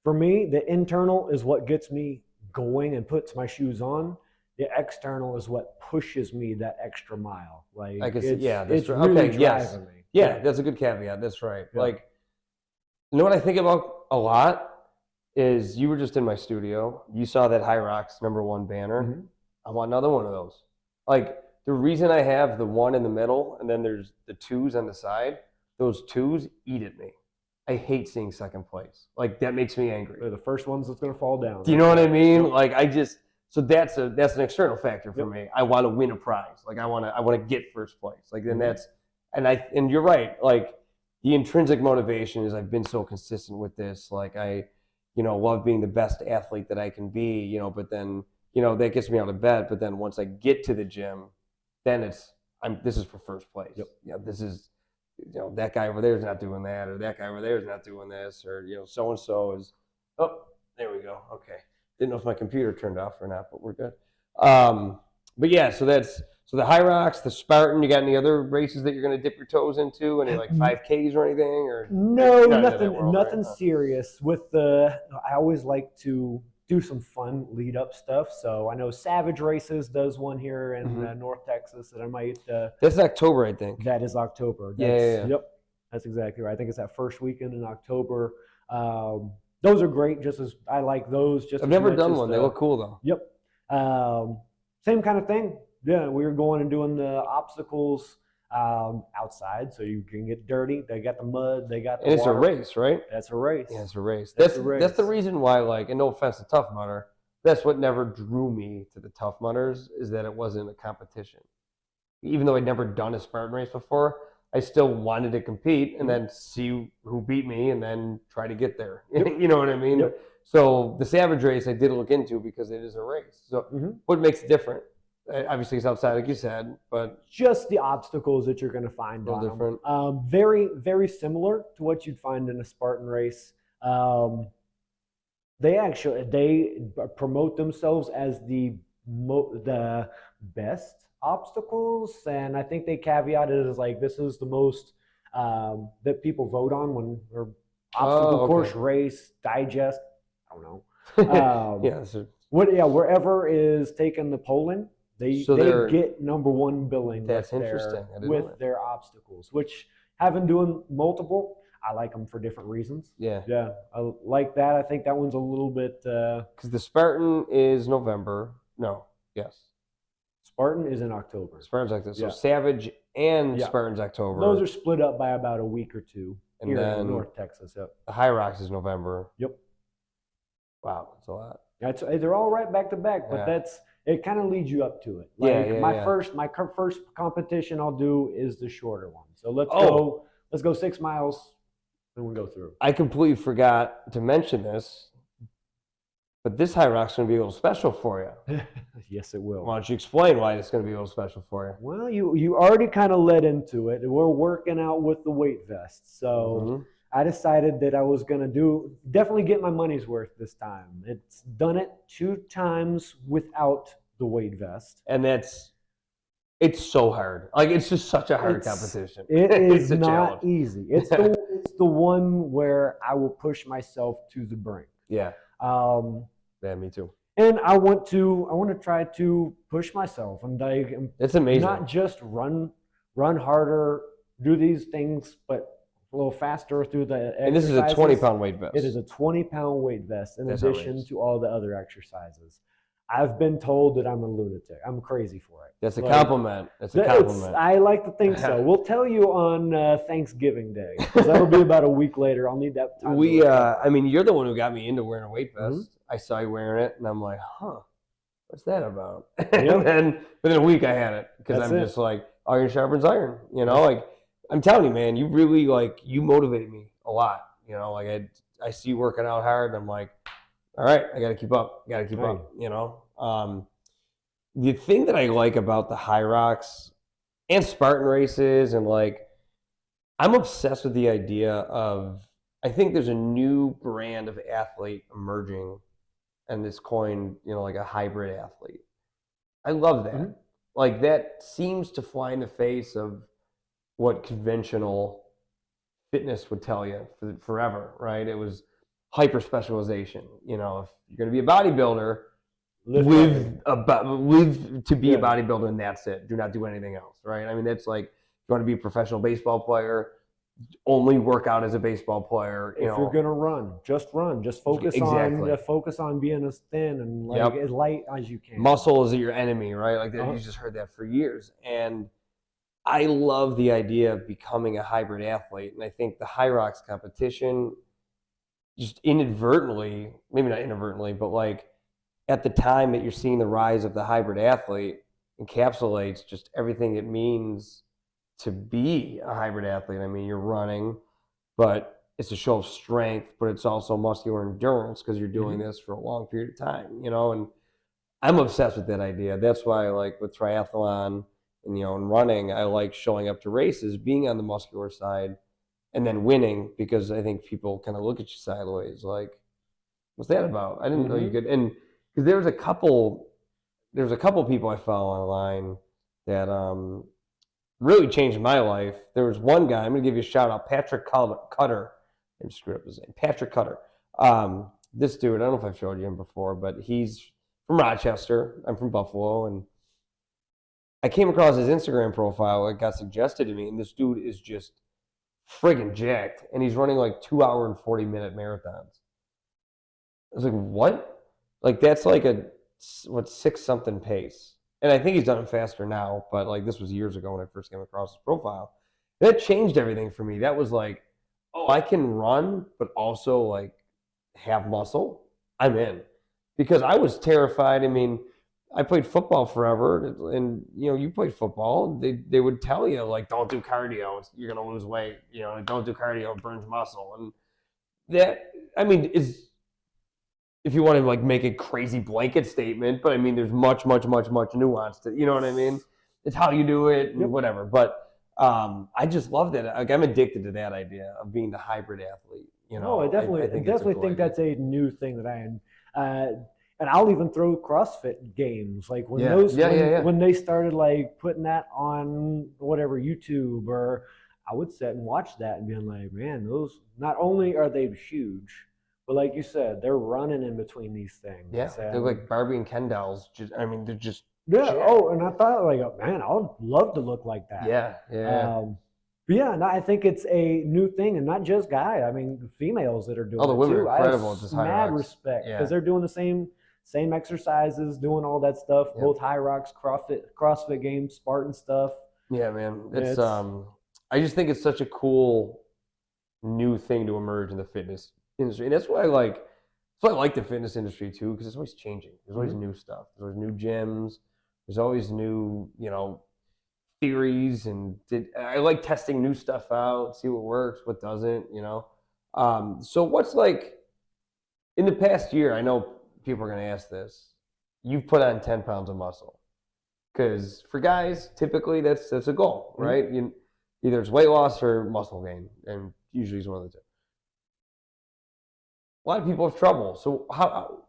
For me, the internal is what gets me going and puts my shoes on. The external is what pushes me that extra mile. Like that's it's right. really Okay, yes. me. Yeah, that's a good caveat. That's right. Yeah. Like, what I think about a lot is you were just in my studio. You saw that High Rocks #1 banner. Mm-hmm. I want another one of those. Like, the reason I have the one in the middle and then there's the twos on the side, those twos eat at me. I hate seeing second place. Like, that makes me angry. They're the first ones that's going to fall down. Do you know what I mean? Like, so that's an external factor for me. I want to win a prize. Like, I want to get first place. Like, then and you're right. Like, the intrinsic motivation is I've been so consistent with this. Like, I love being the best athlete that I can be, but then, that gets me out of bed. But then once I get to the gym, then this is for first place. Yep. This is, that guy over there is not doing that, or that guy over there is not doing this, or, so-and-so is, oh, there we go. Okay. Didn't know if my computer turned off or not, but we're good. But yeah, so the High Rocks, the Spartan, you got any other races that you're going to dip your toes into? Any like 5Ks or anything? Or no, nothing serious. I always like to do some fun lead up stuff. So I know Savage Races does one here in North Texas that I might. That's October, I think. That is October. Yeah. Yep, that's exactly right. I think it's that first weekend in October. Those are great. Just as I like those. I've never done one. They look cool though. Yep. Same kind of thing. Yeah, we were going and doing the obstacles outside, so you can get dirty. They got the mud. They got the and it's water. a race, right? That's a race. Yeah, it's a race. That's the reason why, like, and no offense to Tough Mudder, that's what never drew me to the Tough Mudders is that it wasn't a competition. Even though I'd never done a Spartan race before, I still wanted to compete and then see who beat me and then try to get there. You know what I mean? Yep. So the Savage race I did look into because it is a race. So what makes it different? Obviously, it's outside, like you said, but just the obstacles that you're going to find a little different. Very, very similar to what you'd find in a Spartan race. They promote themselves as the best obstacles, and I think they caveat it as like this is the most that people vote on when or obstacle course race digest. I don't know. Wherever is taking the polling. They get #1 billing. That's interesting. With their obstacles, which having doing multiple, I like them for different reasons. Yeah. I like that. I think that one's a little bit because the Spartan is November. No, yes. Spartan is in October. Spartan's October. So Savage and Spartan's October. Those are split up by about a week or two and here then in North Texas. Yep. The High Rocks is November. Yep. Wow, that's a lot. They're all right back to back, but it kind of leads you up to it. Like my first competition I'll do is the shorter one. So let's go 6 miles and we'll go through. I completely forgot to mention this, but this High Rock's going to be a little special for you. Yes, it will. Why don't you explain why it's going to be a little special for you? Well, you already kind of led into it. We're working out with the weight vest. So I decided that I was going to definitely get my money's worth this time. It's done it 2 times without the weight vest. And it's so hard. Like, it's just such a hard competition. It is not easy. It's the one where I will push myself to the brink. Yeah. Yeah, me too. And I want to try to push myself and like It's amazing. not just run harder, do these things, but a little faster through the exercises. And this is a 20-pound weight vest. It is a 20-pound weight vest in That's addition outrageous. to all the other exercises. I've been told that I'm a lunatic. I'm crazy for it. That's a compliment. It's a compliment. I like to think so. We'll tell you on Thanksgiving Day, because that'll be about a week later. I'll need that time. I mean, you're the one who got me into wearing a weight vest. Mm-hmm. I saw you wearing it, and I'm like, what's that about? And then within a week, I had it because I'm just like, iron sharpens iron. You know, like I'm telling you, man, you really you motivate me a lot. You know, like I see you working out hard, and I'm like, all right, I got to keep up. You know, the thing that I like about the High Rocks and Spartan races, and like, I'm obsessed with the idea of, I think there's a new brand of athlete emerging, and it's coined, you know, like a hybrid athlete. I love that. Mm-hmm. Like, that seems to fly in the face of what conventional fitness would tell you forever, right? It was hyper specialization. You know, if you're going to be a bodybuilder, live to be a bodybuilder, and that's it. Do not do anything else, right? I mean, that's like, if you want to be a professional baseball player, only work out as a baseball player. If you're gonna run, just focus on being as thin and as light as you can. Muscle is your enemy, right? Like that. You just heard that for years, and I love the idea of becoming a hybrid athlete. And I think the High Rocks competition, just inadvertently, maybe not inadvertently, but like at the time that you're seeing the rise of the hybrid athlete, encapsulates just everything it means to be a hybrid athlete. I mean, you're running, but it's a show of strength, but it's also muscular endurance because you're doing this for a long period of time, you know, and I'm obsessed with that idea. That's why I like with triathlon and, you know, and running, I like showing up to races, being on the muscular side and then winning, because I think people kind of look at you sideways like, what's that about? I didn't know you could. And because there was a couple people I follow online that, really changed my life. There was one guy, I'm going to give you a shout out, Patrick Cutter. I just screwed up his name. Patrick Cutter. This dude, I don't know if I've showed you him before, but he's from Rochester. I'm from Buffalo. And I came across his Instagram profile. It got suggested to me. And this dude is just friggin' jacked. And he's running like 2 hour and 40-minute marathons. I was like, what? Like, that's like a, 6-something pace. And I think he's done it faster now, but like this was years ago when I first came across his profile. That changed everything for me. That was like, oh, I can run, but also like have muscle. I'm in. Because I was terrified. I mean, I played football forever, and you know, you played football. They would tell you like, don't do cardio. You're gonna lose weight. You know, don't do cardio. It burns muscle. And that, I mean, is, if you want to like make a crazy blanket statement, but I mean, there's much nuance to, you know what I mean? It's how you do it and whatever. But I just love that. Like, I'm addicted to that idea of being the hybrid athlete. You know, I definitely think that's a new thing that and I'll even throw CrossFit games. Like when when they started like putting that on whatever YouTube, or I would sit and watch that and being like, man, those, not only are they huge, but like you said, they're running in between these things. Yeah, they're like Barbie and Ken dolls. They're just and I thought like, man, I would love to look like that. But yeah, no, I think it's a new thing, and not just guys. I mean, females that are doing it too. The women are incredible. I have mad respect because they're doing the same exercises, doing all that stuff. Both High Rocks, CrossFit games, Spartan stuff. Yeah, man. It's I just think it's such a cool new thing to emerge in the fitness industry, and that's why I like the fitness industry too, because it's always changing. There's always new stuff. There's always new gyms. There's always new, you know, theories, and I like testing new stuff out, see what works, what doesn't, you know. So what's like in the past year? I know people are going to ask this. You've put on 10 pounds of muscle, because for guys, typically that's a goal, right? Either it's weight loss or muscle gain, and usually it's one of the two. A lot of people have trouble. So how,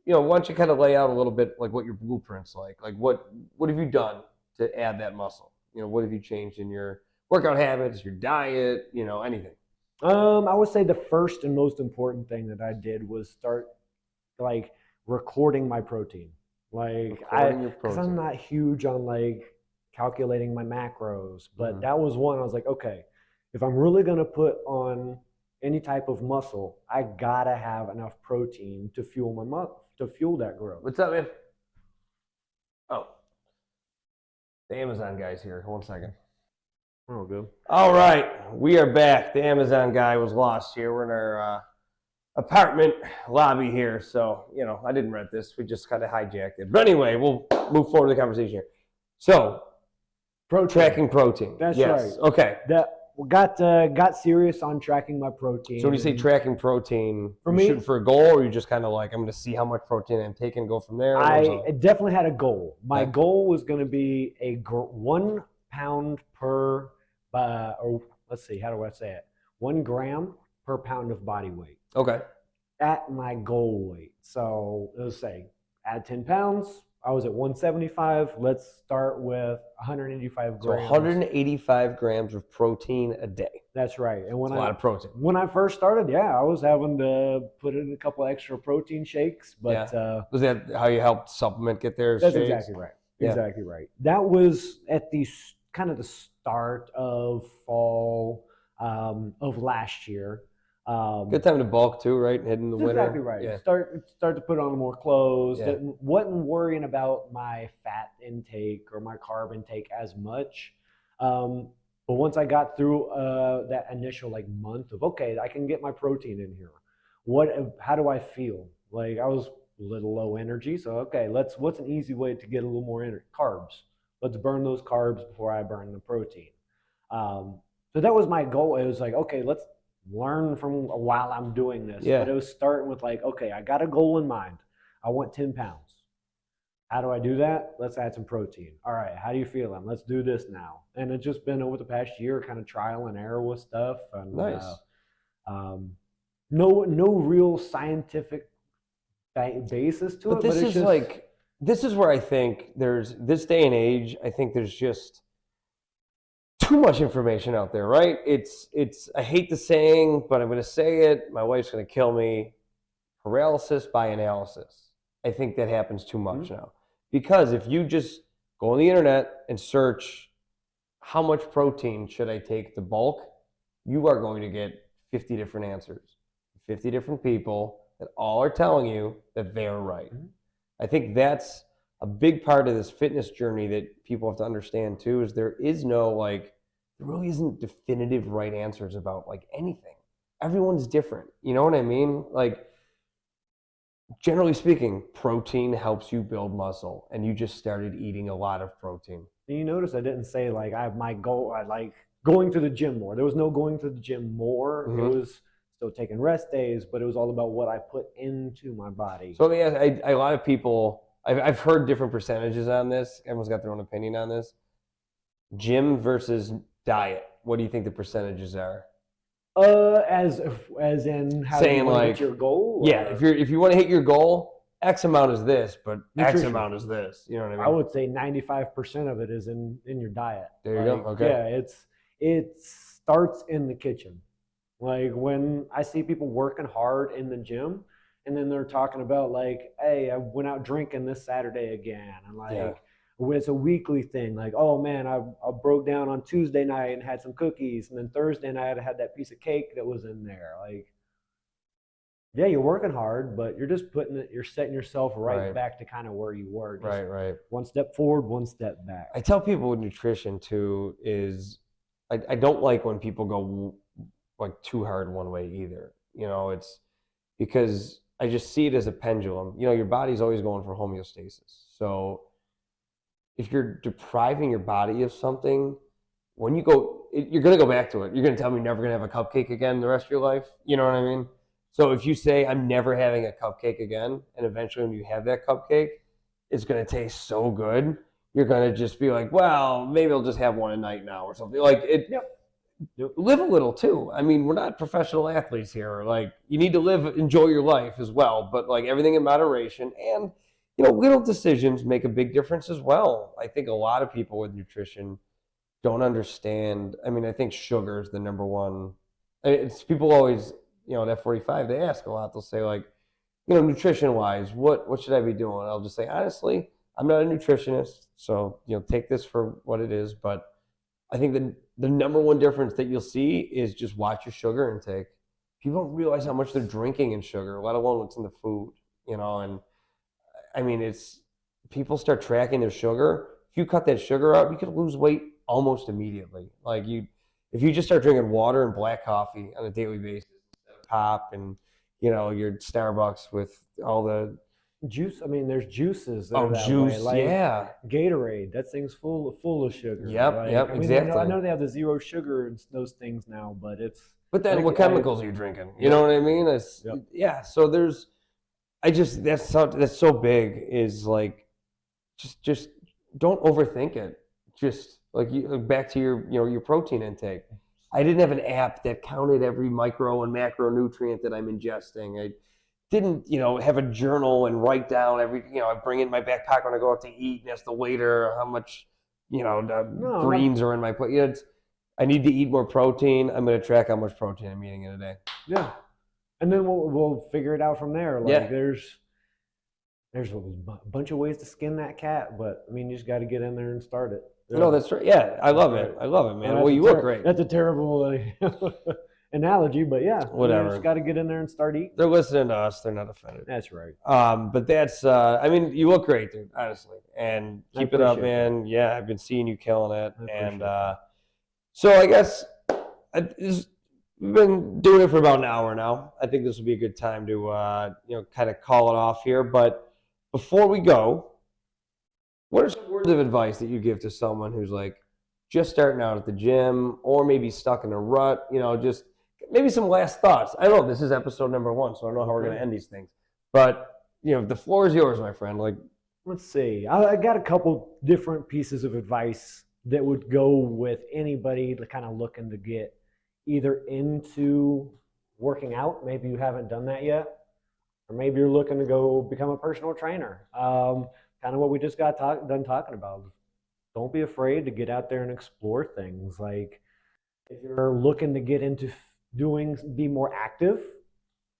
you know, why don't you kind of lay out a little bit like what your blueprint's like what have you done to add that muscle? You know, what have you changed in your workout habits, your diet, you know, anything? I would say the first and most important thing that I did was start like recording my protein. Like because I'm not huge on like calculating my macros, but that was one I was like, okay, if I'm really gonna put on any type of muscle, I gotta have enough protein to fuel that growth. What's up, man? Oh, the Amazon guy's here. 1 second. Oh, good. All right, we are back. The Amazon guy was lost here. We're in our apartment lobby here, so I didn't rent this. We just kind of hijacked it. But anyway, we'll move forward to the conversation here. So, tracking protein. That's right. Okay. That got serious on tracking my protein. So when you say tracking protein, for you me, shooting for a goal, or you just kind of like, I'm going to see how much protein I'm taking, go from there? I definitely had a goal. My goal was going to be 1 pound per, or let's see, how do I say it? 1 gram per pound of body weight. Okay. At my goal weight. So let's say add 10 pounds. I was at 175. Let's start with 185 grams. So 185 grams of protein a day. That's right. And That's a lot of protein. When I first started, I was having to put in a couple extra protein shakes. But was that how you helped supplement get there? That's exactly right. Yeah. Exactly right. That was at the kind of the start of fall of last year. Good time to bulk too, right? Heading in the winter. Exactly right. Yeah. Start to put on more clothes. Yeah. Wasn't worrying about my fat intake or my carb intake as much. But once I got through that initial month of okay, I can get my protein in here. How do I feel? Like I was a little low energy, so okay, what's an easy way to get a little more carbs? Let's burn those carbs before I burn the protein. So that was my goal. It was like, okay, let's learn from while I'm doing this. Yeah. But it was starting with okay, I got a goal in mind. I want 10 pounds. How do I do that? Let's add some protein. All right, how do you feel? Let's do this now. And it's just been over the past year, kind of trial and error with stuff. And, nice. No real scientific basis to it. But this is where I think there's this day and age. I think there's just too much information out there, right? It's I hate the saying, but I'm going to say it. My wife's going to kill me. Paralysis by analysis. I think that happens too much now. Because if you just go on the internet and search how much protein should I take to bulk, you are going to get 50 different answers. 50 different people that all are telling you that they're right. I think that's a big part of this fitness journey that people have to understand too, is there is no there really isn't definitive right answers about anything. Everyone's different. You know what I mean? Generally speaking, protein helps you build muscle, and you just started eating a lot of protein. You notice I didn't say I have my goal. I like going to the gym more. There was no going to the gym more. It was still taking rest days, but it was all about what I put into my body. So a lot of people, I've heard different percentages on this. Everyone's got their own opinion on this. Gym versus diet. What do you think the percentages are? As in how saying you want to hit your goal? Yeah, if you want to hit your goal, X amount is this, but nutrition. X amount is this. You know what I mean? I would say 95% of it is in your diet. There you go. Okay. Yeah, it starts in the kitchen. When I see people working hard in the gym, and then they're talking about hey, I went out drinking this Saturday again, and it's a weekly thing. Oh man, I broke down on Tuesday night and had some cookies, and then Thursday night I had that piece of cake that was in there. Yeah, you're working hard, but you're just you're setting yourself right back to kind of where you were. Just right. One step forward, one step back. I tell people with nutrition too is I don't like when people go too hard one way either. It's because I just see it as a pendulum. Your body's always going for homeostasis. So if you're depriving your body of something, when you go, you're going to go back to it. You're going to tell me you're never going to have a cupcake again the rest of your life. You know what I mean? So if you say, I'm never having a cupcake again, and eventually when you have that cupcake, it's going to taste so good, you're going to just be like, well, maybe I'll just have one a night now or something. Live a little too. I mean, we're not professional athletes here. You need to enjoy your life as well, but everything in moderation. And little decisions make a big difference as well. I think a lot of people with nutrition don't understand. I mean, I think sugar is the number one. It's people always, at F45, they ask a lot. They'll say nutrition wise, what should I be doing? I'll just say, honestly, I'm not a nutritionist, so take this for what it is. But I think the number one difference that you'll see is just watch your sugar intake. People don't realize how much they're drinking in sugar, let alone what's in the food. And I mean, people start tracking their sugar. If you cut that sugar out, you could lose weight almost immediately. Like if you just start drinking water and black coffee on a daily basis, pop and your Starbucks with all the juice. I mean, there's juices. That juice, way. Like yeah. Gatorade, that thing's full of sugar. Yep, exactly. I know they have the zero sugar and those things now, but it's. But then, what chemicals are you drinking? You know what I mean? Yeah. So that's so big. Is like, just don't overthink it. Just like back to your protein intake. I didn't have an app that counted every micro and macronutrient that I'm ingesting. I didn't, have a journal and write down every, I bring it in my back pocket when I go out to eat and ask the waiter how much, greens are in my plate. I need to eat more protein. I'm going to track how much protein I'm eating in a day. Yeah. And then we'll figure it out from there. Like there's a bunch of ways to skin that cat, but I mean, you just got to get in there and start it. Yeah. No, that's right. Yeah, I love it, man. Well, you look great. That's a terrible analogy, but yeah, whatever. You just got to get in there and start eating. They're listening to us. They're not offended. That's right. But that's. I mean, you look great, dude. Honestly, and keep it up, man. Yeah, I've been seeing you killing it, and so I guess we've been doing it for about an hour now. I think this will be a good time to kind of call it off here. But before we go, what are some words of advice that you give to someone who's like just starting out at the gym or maybe stuck in a rut? Just maybe some last thoughts. I know this is episode number 1, so I don't know how we're going to end these things. But, the floor is yours, my friend. Like, let's see. I got a couple different pieces of advice that would go with anybody kind of looking to get either into working out. Maybe you haven't done that yet. Or maybe you're looking to go become a personal trainer. Kind of what we just got done talking about. Don't be afraid to get out there and explore things. Like if you're looking to get into be more active,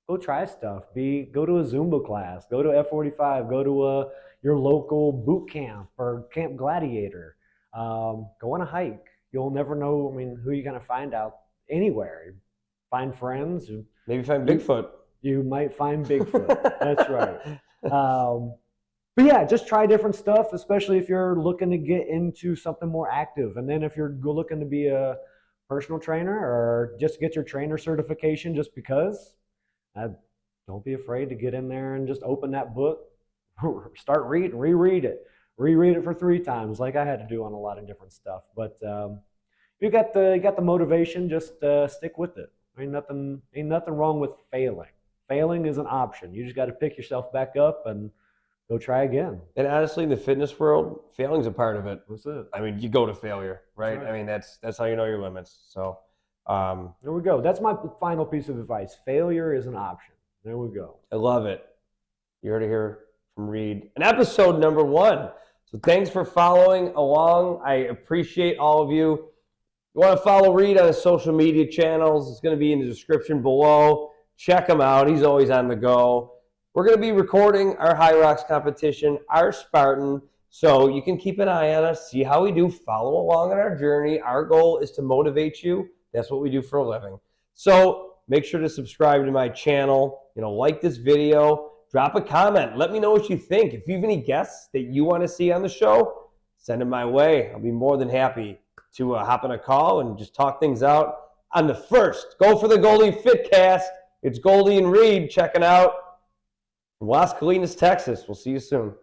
go try stuff. Go to a Zumba class, go to F45, go to your local boot camp or Camp Gladiator. Go on a hike. You'll never know, who you're going to find out anywhere. Find friends. Maybe find Bigfoot. You might find Bigfoot. That's right. But yeah, just try different stuff, especially if you're looking to get into something more active. And then if you're looking to be a personal trainer or just get your trainer certification just because, don't be afraid to get in there and just open that book, start reading, reread it for 3 times like I had to do on a lot of different stuff. But you got the motivation, just stick with it. Ain't nothing wrong with failing. Failing is an option. You just got to pick yourself back up and go try again. And honestly, in the fitness world, failing's a part of it. That's it. You go to failure, right? That's how you know your limits. So there we go. That's my final piece of advice. Failure is an option. There we go. I love it. You heard it here from Reed. And episode number 1. So thanks for following along. I appreciate all of you. You want to follow Reed on his social media channels, it's going to be in the description below. Check him out. He's always on the go. We're going to be recording our High Rocks competition, our Spartan, so you can keep an eye on us, see how we do, follow along on our journey. Our goal is to motivate you. That's what we do for a living. So make sure to subscribe to my channel, like this video, drop a comment. Let me know what you think. If you have any guests that you want to see on the show, send them my way. I'll be more than happy to hop on a call and just talk things out on the first Go for the Goldy Fitcast. It's Goldy and Reed checking out from Las Colinas, Texas. We'll see you soon.